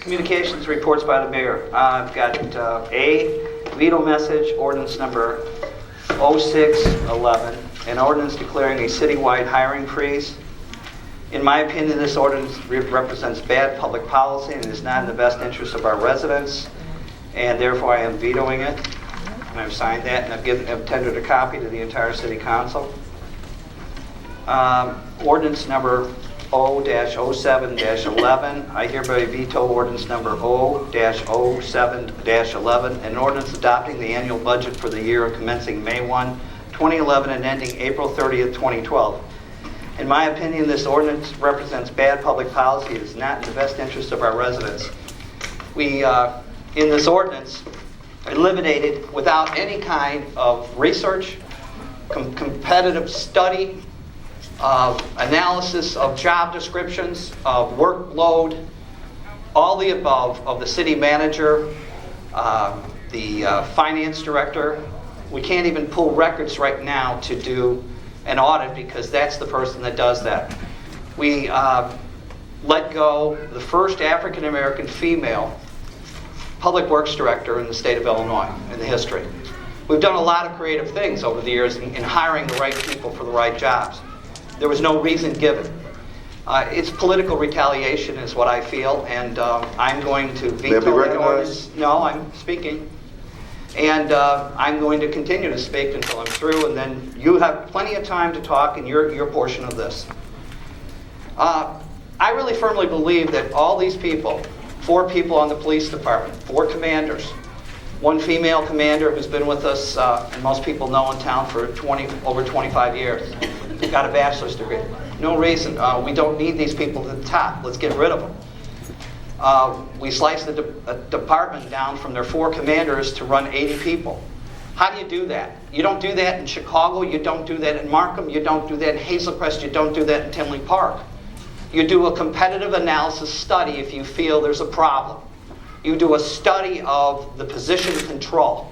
Communications reports by the mayor. I've got A, veto message, ordinance number 0611, an ordinance declaring a citywide hiring freeze. In my opinion, this ordinance represents bad public policy and is not in the best interest of our residents, and therefore I am vetoing it. And I've signed that, and I've tendered a copy to the entire city council. Ordinance number O-07-11. I hereby veto ordinance number O-07-11, an ordinance adopting the annual budget for the year commencing May 1, 2011 and ending April 30th, 2012. In my opinion, this ordinance represents bad public policy. It is not in the best interest of our residents. We, in this ordinance, eliminated without any kind of research, competitive study, analysis of job descriptions, of workload, all the above, of the city manager, the finance director. We can't even pull records right now to do an audit because that's the person that does that. We let go the first African American female public works director in the state of Illinois in the history. We've done a lot of creative things over the years in hiring the right people for the right jobs. There was no reason given. It's political retaliation is what I feel, and I'm going to veto that ordinance. No, I'm speaking. And I'm going to continue to speak until I'm through, and then you have plenty of time to talk in your portion of this. I really firmly believe that all these people, 4 people on the police department, 4 commanders, 1 female commander who's been with us, and most people know in town for over 25 years, got a bachelor's degree. No reason. We don't need these people at the top. Let's get rid of them. We sliced the department down from their 4 commanders to run 80 people. How do you do that? You don't do that in Chicago. You don't do that in Markham. You don't do that in Hazelcrest. You don't do that in Tinley Park. You do a competitive analysis study if you feel there's a problem. You do a study of the position control.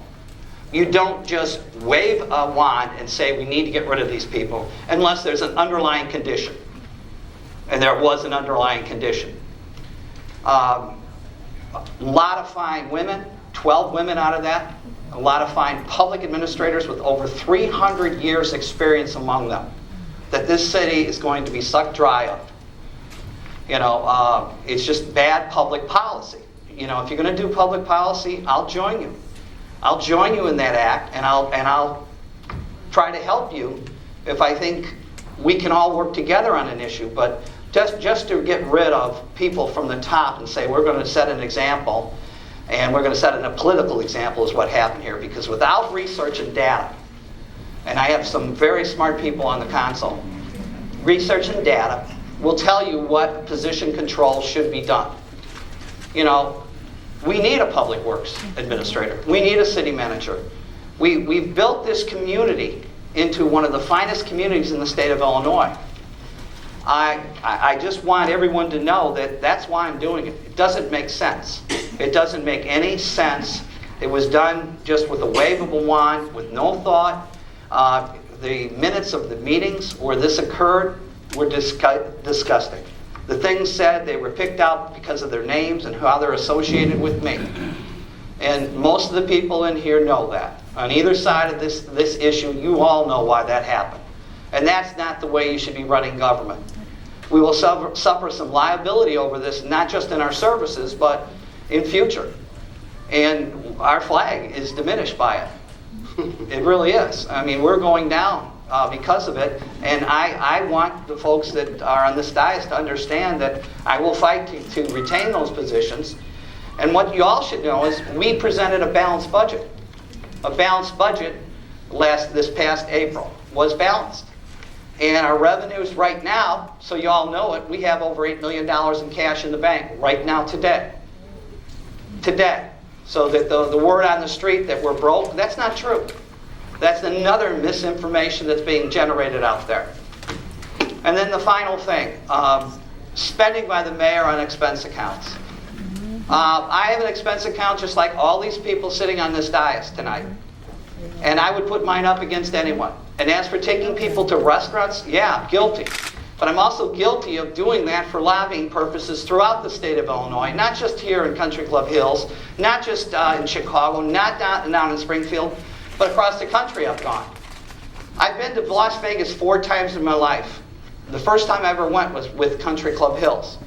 You don't just wave a wand and say we need to get rid of these people unless there's an underlying condition. And there was an underlying condition. A lot of fine women, 12 women out of that. A lot of fine public administrators with over 300 years experience among them that this city is going to be sucked dry of. You know, it's just bad public policy. You know, if you're going to do public policy, I'll join you. I'll join you in that act, and I'll try to help you if I think we can all work together on an issue. But just to get rid of people from the top and say we're going to set an example, and we're going to set a political example is what happened here. Because without research and data, and I have some very smart people on the council, research and data will tell you what position control should be done. You know, we need a public works administrator. We need a city manager. We've built this community into one of the finest communities in the state of Illinois. I just want everyone to know that that's why I'm doing it. It doesn't make sense. It doesn't make any sense. It was done just with a wave of a wand, with no thought. The minutes of the meetings where this occurred were disgusting. The things said, they were picked out because of their names and how they're associated with me. And most of the people in here know that. On either side of this issue, you all know why that happened. And that's not the way you should be running government. We will suffer some liability over this, not just in our services, but in future. And our flag is diminished by it. It really is. I mean, we're going down because of it. And I want the folks that are on this dais to understand that I will fight to retain those positions. And what you all should know is we presented a balanced budget. A balanced budget this past April was balanced. And our revenues right now, so you all know it, we have over $8 million in cash in the bank right now today. Today. So that the word on the street that we're broke, that's not true. That's another misinformation that's being generated out there. And then the final thing, spending by the mayor on expense accounts. I have an expense account just like all these people sitting on this dais tonight. And I would put mine up against anyone. And as for taking people to restaurants, yeah, guilty. But I'm also guilty of doing that for lobbying purposes throughout the state of Illinois, not just here in Country Club Hills, not just in Chicago, not down in Springfield, but across the country I've gone. I've been to Las Vegas 4 times in my life. The first time I ever went was with Country Club Hills.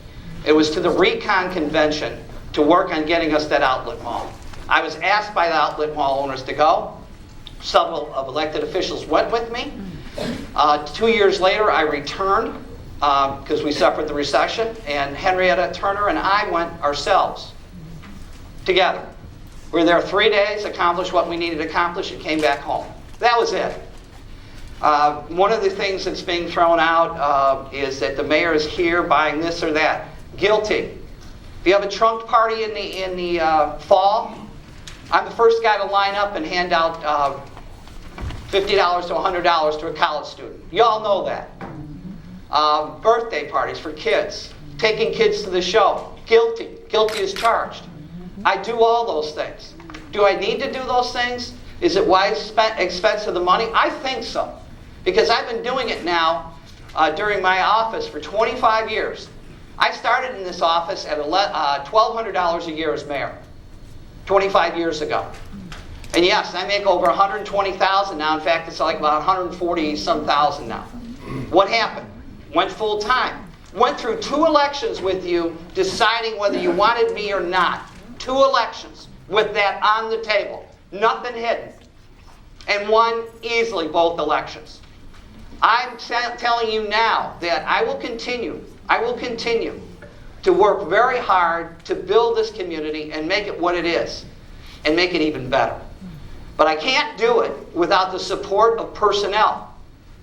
It was to the Recon Convention to work on getting us that outlet mall. I was asked by the outlet mall owners to go. Several of elected officials went with me. 2 years later, I returned because we suffered the recession, and Henrietta Turner and I went ourselves together. We were there 3 days, accomplished what we needed to accomplish, and came back home. That was it. One of the things that's being thrown out is that the mayor is here buying this or that. Guilty. If you have a trunk party in the fall, I'm the first guy to line up and hand out $50 to $100 to a college student. You all know that. Birthday parties for kids. Taking kids to the show. Guilty. Guilty as charged. I do all those things. Do I need to do those things? Is it wise expense of the money? I think so. Because I've been doing it now during my office for 25 years. I started in this office at $1,200 a year as mayor 25 years ago. And yes, I make over $120,000 now. In fact, it's like about $140-some thousand now. What happened? Went full time. Went through 2 elections with you, deciding whether you wanted me or not. 2 elections with that on the table. Nothing hidden. And won easily both elections. I'm telling you now that I will continue to work very hard to build this community and make it what it is, and make it even better. But I can't do it without the support of personnel.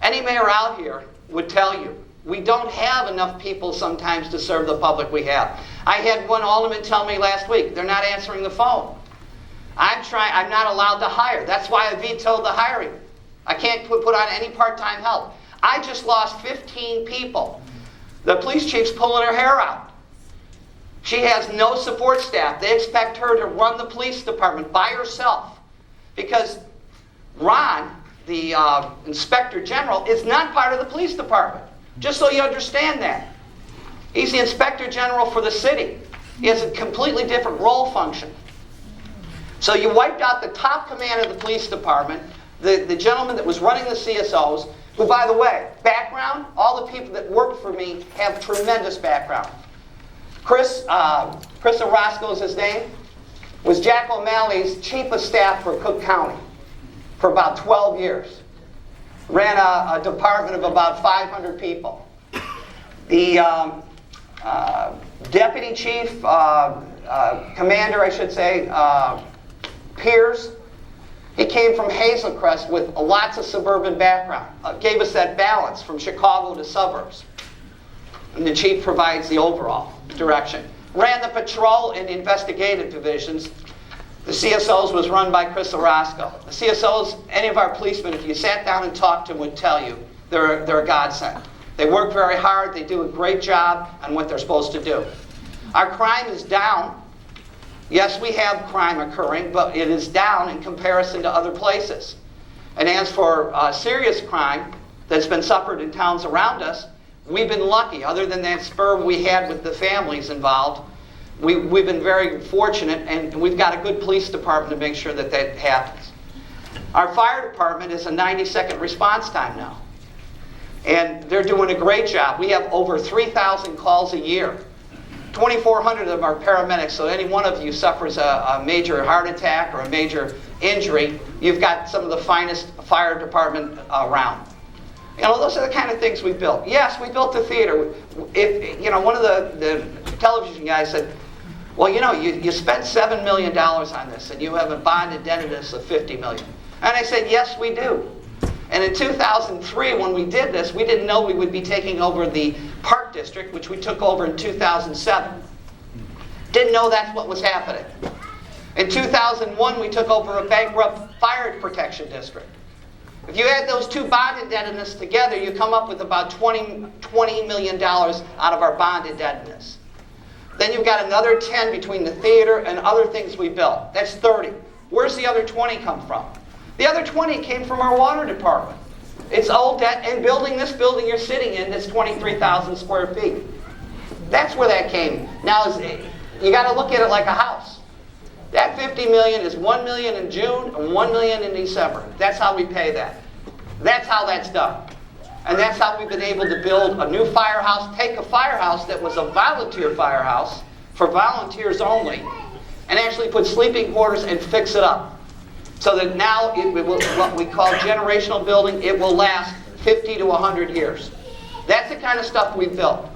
Any mayor out here would tell you, we don't have enough people sometimes to serve the public we have. I had one alderman tell me last week, they're not answering the phone. I'm not allowed to hire. That's why I vetoed the hiring. I can't put on any part-time help. I just lost 15 people. The police chief's pulling her hair out. She has no support staff. They expect her to run the police department by herself. Because Ron, the inspector general, is not part of the police department. Just so you understand that. He's the inspector general for the city. He has a completely different role function. So you wiped out the top command of the police department, the gentleman that was running the CSOs, who, by the way, background, all the people that work for me have tremendous background. Chris Orozco is his name, was Jack O'Malley's chief of staff for Cook County for about 12 years. Ran a department of about 500 people. The deputy chief, commander, I should say, Piers, he came from Hazel Crest with lots of suburban background. Gave us that balance from Chicago to suburbs. And the chief provides the overall direction. Ran the patrol and investigative divisions. The CSOs was run by Chris Orozco. The CSOs, any of our policemen, if you sat down and talked to them, would tell you they're a godsend. They work very hard. They do a great job on what they're supposed to do. Our crime is down. Yes, we have crime occurring, but it is down in comparison to other places. And as for serious crime that's been suffered in towns around us, we've been lucky. Other than that spur we had with the families involved, we've been very fortunate, and we've got a good police department to make sure that that happens. Our fire department is a 90-second response time now. And they're doing a great job. We have over 3,000 calls a year. 2,400 of them are paramedics, so any one of you suffers a major heart attack or a major injury, you've got some of the finest fire department around. You know, those are the kind of things we built. Yes, we built the theater. One of the television guys said, well, you spent $7 million on this, and you have a bond indebtedness of $50 million. And I said, yes, we do. And in 2003, when we did this, we didn't know we would be taking over the Park District, which we took over in 2007. Didn't know that's what was happening. In 2001, we took over a bankrupt fire protection district. If you add those 2 bond indebtedness together, you come up with about $20 million out of our bond indebtedness. Then you've got another 10 between the theater and other things we built. That's 30. Where's the other 20 come from? The other 20 came from our water department. It's old debt, and building this building you're sitting in that's 23,000 square feet. That's where that came. Now, you got to look at it like a house. That $50 million is $1 million in June and $1 million in December. That's how we pay that. That's how that's done. And that's how we've been able to build a new firehouse, take a firehouse that was a volunteer firehouse for volunteers only, and actually put sleeping quarters and fix it up. So that now it will, what we call generational building, it will last 50 to 100 years. That's the kind of stuff we've built.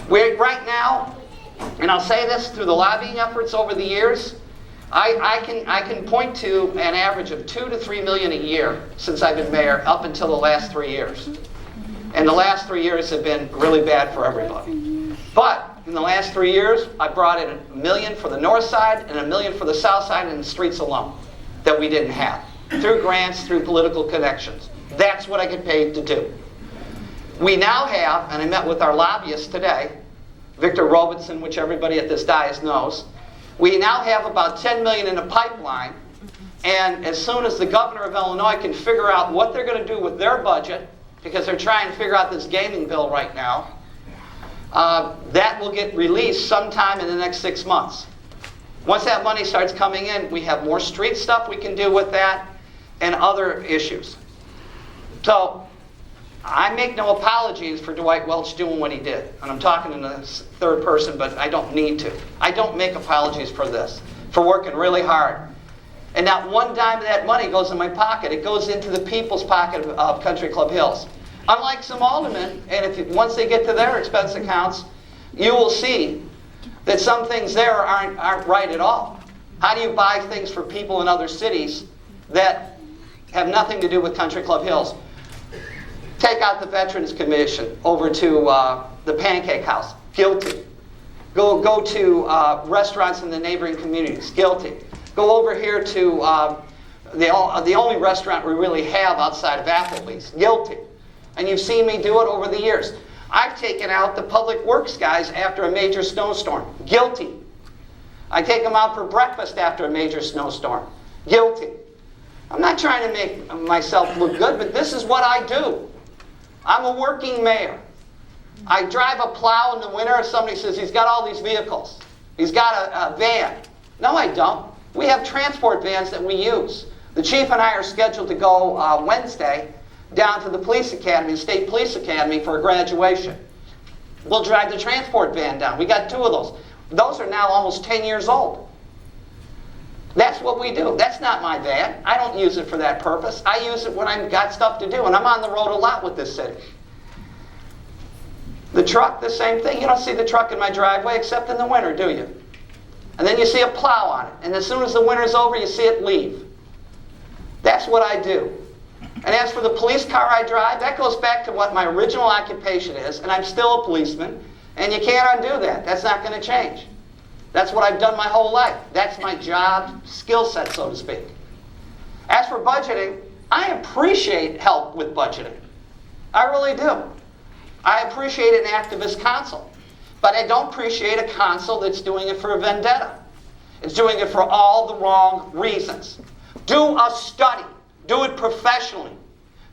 Right now, and I'll say this through the lobbying efforts over the years, I can point to an average of $2 to $3 million a year since I've been mayor up until the last 3 years. And the last 3 years have been really bad for everybody. But in the last 3 years, I brought in $1 million for the north side and $1 million for the south side in the streets alone that we didn't have. Through grants, through political connections. That's what I get paid to do. We now have, and I met with our lobbyist today, Victor Robertson, which everybody at this dais knows. We now have about $10 million in the pipeline, and as soon as the governor of Illinois can figure out what they're going to do with their budget, because they're trying to figure out this gaming bill right now, that will get released sometime in the next 6 months. Once that money starts coming in, we have more street stuff we can do with that and other issues. So I make no apologies for Dwight Welch doing what he did. And I'm talking in the third person, but I don't need to. I don't make apologies for this, for working really hard. And not one dime of that money goes in my pocket. It goes into the people's pocket of Country Club Hills. Unlike some aldermen, and once they get to their expense accounts, you will see that some things there aren't right at all. How do you buy things for people in other cities that have nothing to do with Country Club Hills? Take out the Veterans Commission over to the Pancake House. Guilty. Go to restaurants in the neighboring communities. Guilty. Go over here to the only restaurant we really have outside of Applebee's. Guilty. And you've seen me do it over the years. I've taken out the public works guys after a major snowstorm. Guilty. I take them out for breakfast after a major snowstorm. Guilty. I'm not trying to make myself look good, but this is what I do. I'm a working mayor. I drive a plow in the winter if somebody says he's got all these vehicles. He's got a van. No, I don't. We have transport vans that we use. The chief and I are scheduled to go Wednesday down to the police academy, the state police academy, for a graduation. We'll drive the transport van down. We got 2 of those. Those are now almost 10 years old. That's what we do. That's not my van. I don't use it for that purpose. I use it when I've got stuff to do, and I'm on the road a lot with this city. The truck, the same thing. You don't see the truck in my driveway except in the winter, do you? And then you see a plow on it, and as soon as the winter's over, you see it leave. That's what I do. And as for the police car I drive, that goes back to what my original occupation is, and I'm still a policeman, and you can't undo that. That's not going to change. That's what I've done my whole life. That's my job, skill set, so to speak. As for budgeting, I appreciate help with budgeting. I really do. I appreciate an activist council. But I don't appreciate a council that's doing it for a vendetta. It's doing it for all the wrong reasons. Do a study. Do it professionally.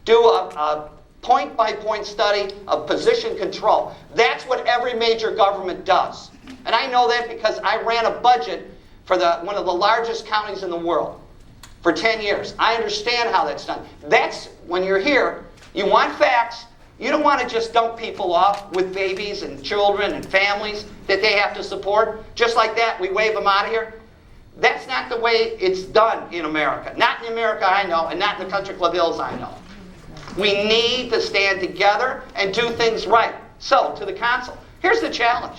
Do a point-by-point study of position control. That's what every major government does. And I know that because I ran a budget for one of the largest counties in the world for 10 years. I understand how that's done. That's when you're here, you want facts. You don't want to just dump people off with babies and children and families that they have to support. Just like that, we wave them out of here. That's not the way it's done in America. Not in America I know, and not in the Country Club Hills I know. We need to stand together and do things right. So, to the council, here's the challenge.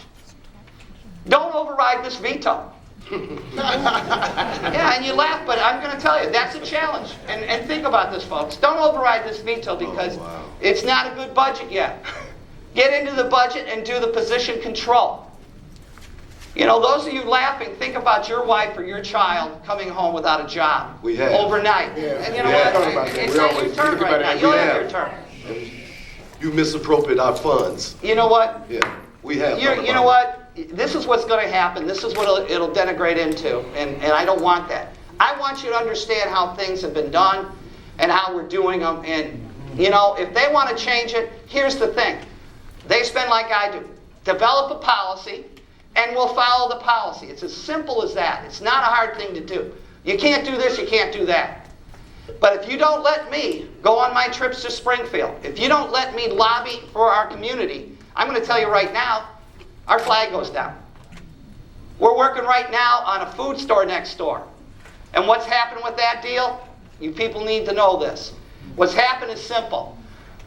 Don't override this veto. Yeah, and you laugh, but I'm going to tell you, that's a challenge. And think about this, folks. Don't override this veto because it's not a good budget yet. Get into the budget and do the position control. You know, those of you laughing, think about your wife or your child coming home without a job overnight. Yeah. And you know what? It's not your turn right now. You'll have your turn. You misappropriate our funds. You know what? Yeah, we have. You know what? This is what's going to happen. This is what it'll denigrate into, and I don't want that. I want you to understand how things have been done and how we're doing them, and You know, if they want to change it, here's the thing. They spend like I do. Develop a policy, and we'll follow the policy. It's as simple as that. It's not a hard thing to do. You can't do this, you can't do that. But if you don't let me go on my trips to Springfield, if you don't let me lobby for our community, I'm going to tell you right now, our flag goes down. We're working right now on a food store next door. And what's happened with that deal? You people need to know this. What's happened is simple.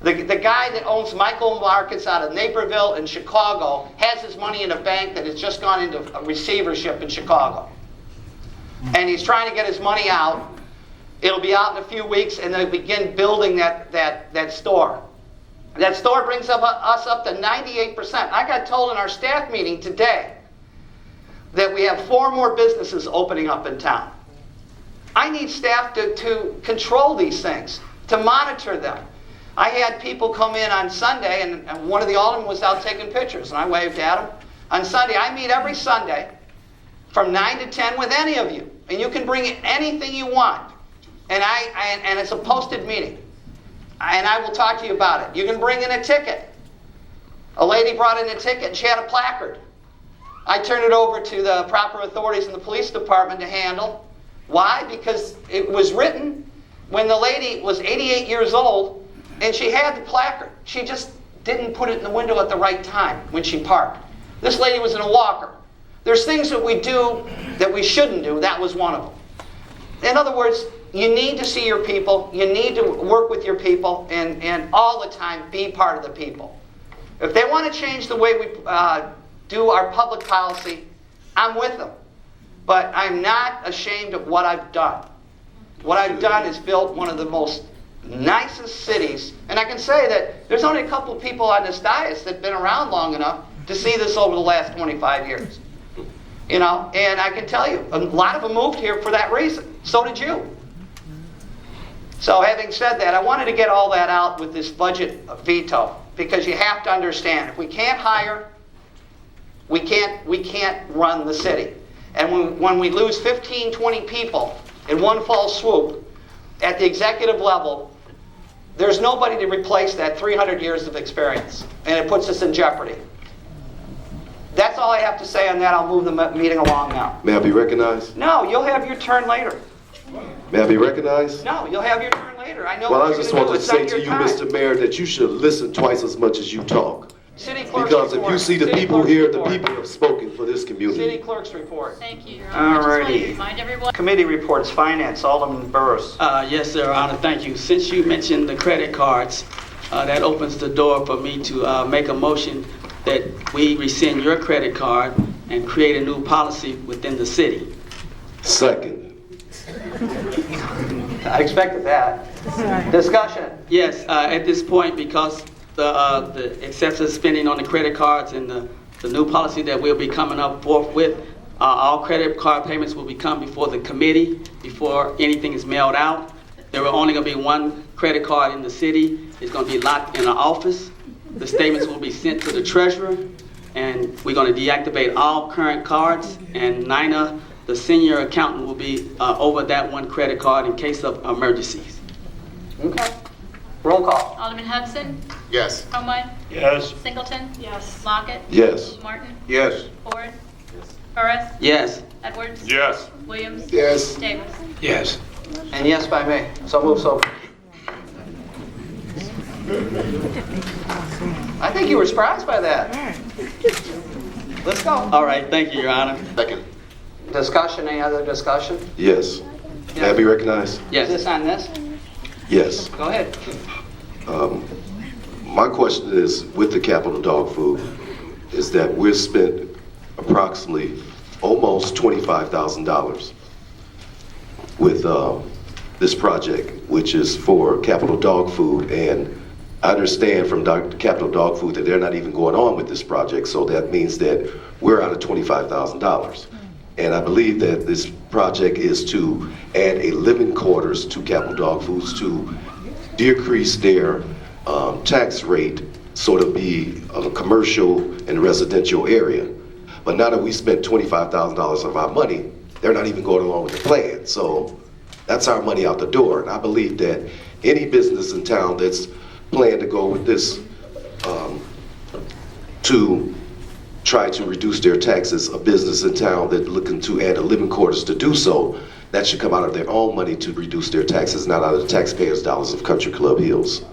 The guy that owns Michael Markets out of Naperville in Chicago has his money in a bank that has just gone into a receivership in Chicago. And he's trying to get his money out. It'll be out in a few weeks, and they'll begin building that store. That store brings us up to 98%. I got told in our staff meeting today that we have 4 more businesses opening up in town. I need staff to control these things, to monitor them. I had people come in on Sunday, and one of the aldermen was out taking pictures, and I waved at him. On Sunday, I meet every Sunday from 9 to 10 with any of you, and you can bring anything you want. And it's a posted meeting, and I will talk to you about it. You can bring in a ticket. A lady brought in a ticket, and she had a placard. I turned it over to the proper authorities in the police department to handle. Why? Because it was written when the lady was 88 years old, and she had the placard. She just didn't put it in the window at the right time when she parked. This lady was in a walker. There's things that we do that we shouldn't do. That was one of them. In other words, you need to see your people. You need to work with your people and all the time be part of the people. If they want to change the way we do our public policy, I'm with them. But I'm not ashamed of what I've done. What I've done is built one of the most nicest cities. And I can say that there's only a couple of people on this dais that have been around long enough to see this over the last 25 years. You know, and I can tell you, a lot of them moved here for that reason. So did you. So having said that, I wanted to get all that out with this budget veto, because you have to understand, if we can't hire, we can't run the city. And when we lose 15, 20 people in one fell swoop at the executive level, there's nobody to replace that 300 years of experience, and it puts us in jeopardy. That's all I have to say on that. I'll move the meeting along now. May I be recognized? No, you'll have your turn later. May I be recognized? No, you'll have your turn later. I know Well, what I you're just going want to to do. say It's to not you, your time. Mr. Mayor, that you should listen twice as much as you talk. City clerk's Because if report. you see the City people clerk's here, the report. people have spoken for this City community. clerk's report. Thank you, Your Honor. I just wanted to Alrighty. remind everyone. Committee reports, Finance, Alderman Burris. Yes, sir, Your Honor, thank you. Since you mentioned the credit cards, that opens the door for me to make a motion that we rescind your credit card and create a new policy within the city. Second. I expected that. Discussion. Yes, at this point, because the excessive spending on the credit cards and the new policy that we'll be coming up forth with, all credit card payments will become before the committee before anything is mailed out. There will only going to be one credit card in the city. It's going to be locked in an office. The statements will be sent to the treasurer, and we're going to deactivate all current cards, and Nina, the senior accountant, will be over that one credit card in case of emergencies. Okay. Roll call. Alderman Hudson. Yes. Homewine. Yes. Singleton. Yes. Lockett. Yes. Martin. Yes. Ford. Burris. Yes. Edwards. Yes. Williams. Yes. Davis. Yes. And yes by me. So move so. I think you were surprised by that. Let's go. All right, thank you, Your Honor. Second. Discussion, any other discussion? Yes. May I be recognized? Is Yes. this on this? Yes. Go ahead. My question is, with the capital dog food, is that we've spent approximately almost $25,000 with this project, which is for capital dog food, and I understand from Capital Dog Food that they're not even going on with this project, so that means that we're out of $25,000. And I believe that this project is to add a living quarters to Capital Dog Foods to decrease their tax rate, sort of be a commercial and residential area. But now that we spent $25,000 of our money, they're not even going along with the plan. So that's our money out the door. And I believe that any business in town that's planning to go with this, to try to reduce their taxes, a business in town that looking to add a living quarters to do so, that should come out of their own money to reduce their taxes, not out of the taxpayers' dollars of Country Club Hills.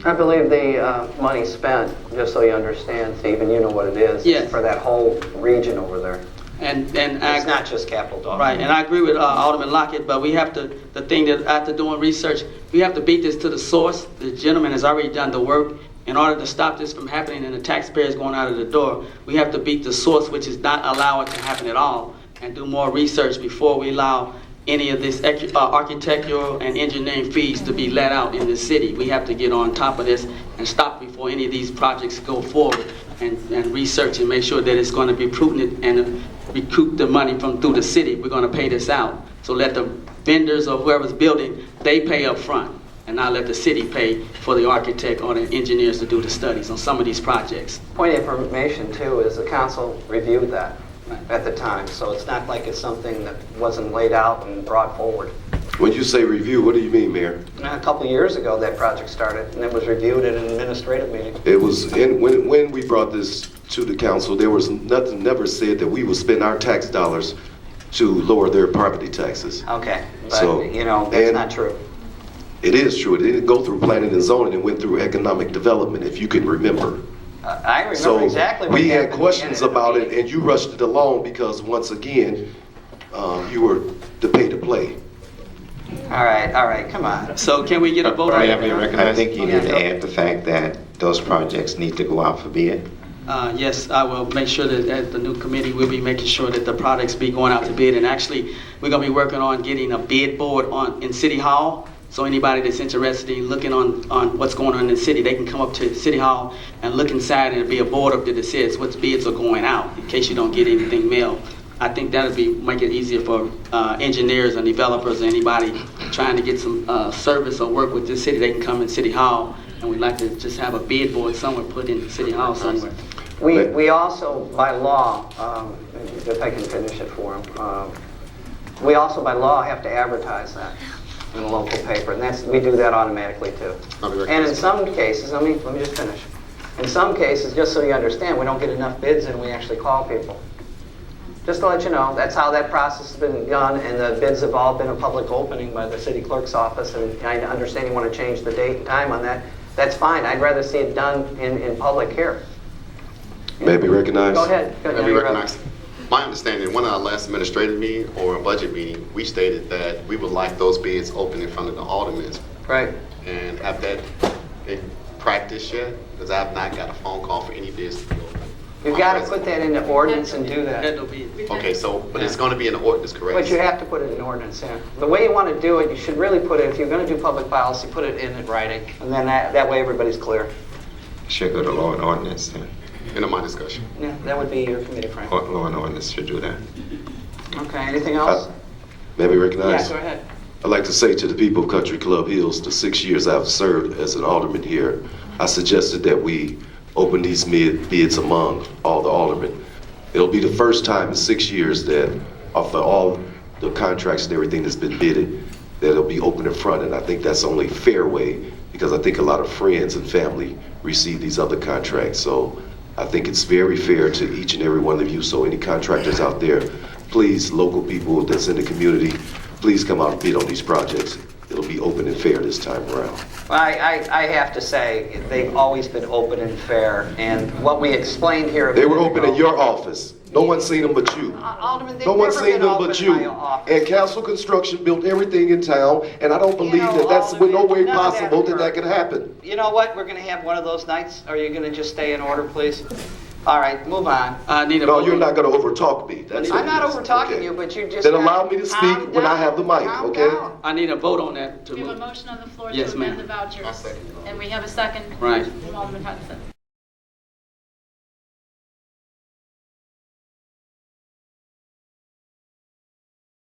I believe the money spent, just so you understand, Stephen, you know what it is. Yes. For that whole region over there. And It's not just Capital Dog. right, and I agree with Alderman Lockett, but we have to, the thing that after doing research, we have to beat this to the source. The gentleman has already done the work. In order to stop this from happening and the taxpayers going out of the door, we have to beat the source, which is not allow it to happen at all, and do more research before we allow any of this architectural and engineering fees to be let out in the city. We have to get on top of this and stop before any of these projects go forward, and research and make sure that it's going to be prudent and recoup the money from through the city. We're going to pay this out. So let the vendors or whoever's building, they pay up front, and not let the city pay for the architect or the engineers to do the studies on some of these projects. Point of information, too, is the council reviewed that at the time, so it's not like it's something that wasn't laid out and brought forward. When you say review, what do you mean, Mayor? A couple of years ago, that project started, and it was reviewed at an administrative meeting. It was, when we brought this to the council, there was nothing never said that we would spend our tax dollars to lower their property taxes. Okay, but, So, that's and- not true. It is true. It didn't go through planning and zoning. It went through economic development, if you can remember. I remember So exactly what we happened had at the questions beginning of the about it, meeting. and you rushed it along because, once again, you were the pay to play. All right, come on. So can we get a vote on May I be it? recognized? I think you need Yeah. to add the fact that those projects need to go out for bid. Yes, I will make sure that at the new committee, we'll be making sure that the products be going out to bid. And actually, we're going to be working on getting a bid board in City Hall. So anybody that's interested in looking on what's going on in the city, they can come up to City Hall and look inside, and there'll be a board up there that says what bids are going out, in case you don't get anything mailed. I think that'll make it easier for engineers and developers, anybody trying to get some service or work with this city. They can come in City Hall, and we'd like to just have a bid board somewhere put in City Hall somewhere. We also, by law, if I can finish it for him, we also by law have to advertise that in a local paper, and we do that automatically too. And in some cases, let me just finish. In some cases, just so you understand, we don't get enough bids and we actually call people. Just to let you know, that's how that process has been done, and the bids have all been a public opening by the city clerk's office, and I understand you want to change the date and time on that. That's fine. I'd rather see it done in public here. May I be recognized? Go ahead. May I be recognized? My understanding, one of our last administrative meeting or a budget meeting, we stated that we would like those bids open in front of the aldermen. Right. And have that in practice yet? Because I've not got a phone call for any bids to be open. You've got to put that in the ordinance and do that. That'll be it. Okay, so, but it's going to be in the ordinance, correct? But you have to put it in ordinance, yeah. The way you want to do it, you should really put it, if you're going to do public policy, put it in writing, and then that way everybody's clear. Should go to law and ordinance then. End of my discussion. Yeah, that would be your committee, Frank. Law and ordinance should do that. Okay, anything else? May I be Yeah, recognized? go ahead. I'd like to say to the people of Country Club Hills, the 6 years I've served as an alderman here, I suggested that we open these bids among all the aldermen. It'll be the first time in 6 years that, of all the contracts and everything that's been bidded, that it'll be open in front, and I think that's the only fair way, because I think a lot of friends and family receive these other contracts. So I think it's very fair to each and every one of you. So any contractors out there, please, local people that's in the community, please come out and bid on these projects. It'll be open and fair this time around. Well, I have to say, they've always been open and fair, and what we explained here... They were open in your office. No one's seen them but you. Alderman, they've No one's never seen been them open but in you. my office. And Council Construction built everything in town, and I don't believe that that's in no way Alderman, none of that possible that occurred. could happen. You know what? We're going to have one of those nights. Are you going to just stay in order, please? All right, move on. I need a No, vote. you're not going to overtalk me. That's I'm not what it is. over-talking Okay. you, but you just... Then gotta allow me to speak calm when I down. have the mic, Calm okay? down. I need a vote on that to We have a move. motion on the floor Yes, to amend ma'am. the vouchers. I second. And we have a second. Right. from Alderman Hudson.